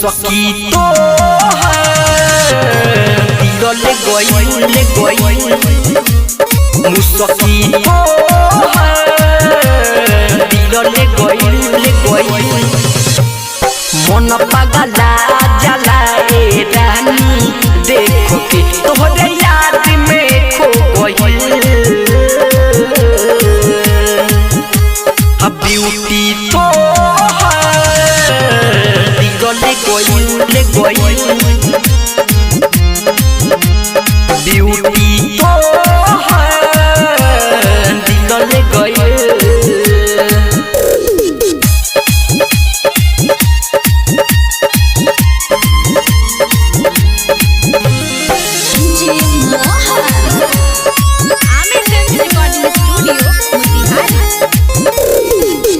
मुसकी तो दिल ले गई मुसकी तो दिल ले गई मन पगला जला रानी देखो के तोहरे याद में खो गई ब्यूटी तो दिल ले गई ब्यूटी तो दिल ले गई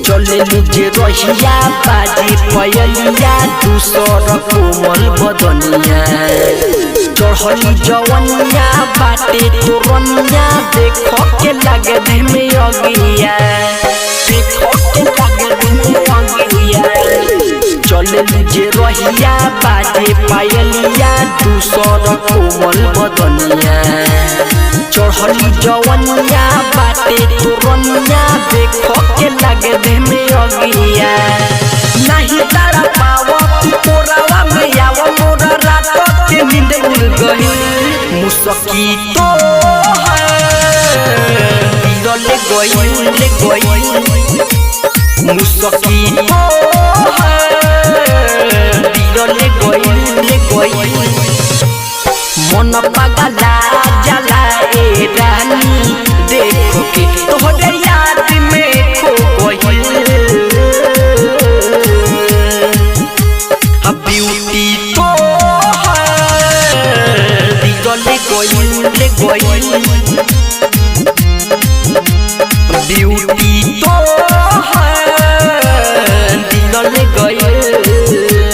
चले मुझे रहिया बाजी पयलिया दूसर कोमल बदनिया चढ़ली जवनिया बाटे तोरनिया देखो के लगे दिल में अगिया देखो के लगे दिल में अगिया चले मुझे रहिया बाजी पयलिया दूसर कोमल बदनिया चढ़ली जवनिया बाटे तोरनिया देखो के लगे दिल में अगिया नहीं तारा पावा तोरावा में आवा मोरा रात के नींद उड़ गई मुसकी तो दिल ले गई मुसकी तो दिल ले गई मन पगला जला रानी देखो के तोहरे याद में खो गई ब्यूटी तो दिल ले गई ब्यूटी तो दिल ले गई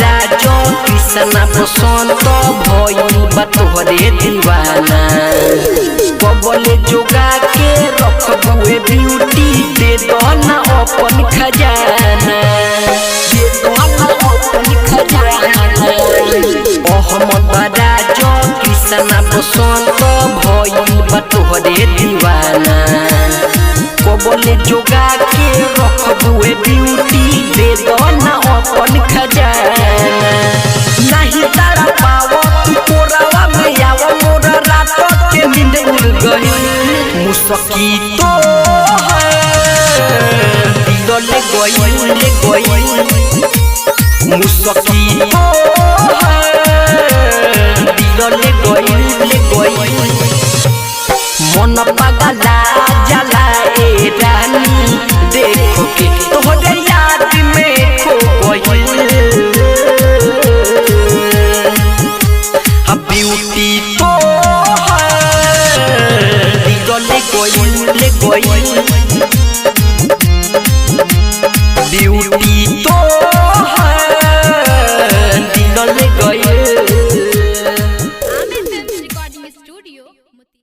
कृष्णा बसंत भइल बा तोहरे दीवाना बबले जोगा के रखबुए ब्यूटी दे दो ना अपन खजाना दे दो ना अपन खजाना अहमद राज कृष्णा बसंत भइल बा तोहरे दीवाना बबले जोगा के रखबुए ब्यूटी दे दो ना अपन खजाना नहीं तारा पावा तोरावा में आवा मोरा रात के नींद उड़ गई मुसकी तो दिल ले गई मुसकी तो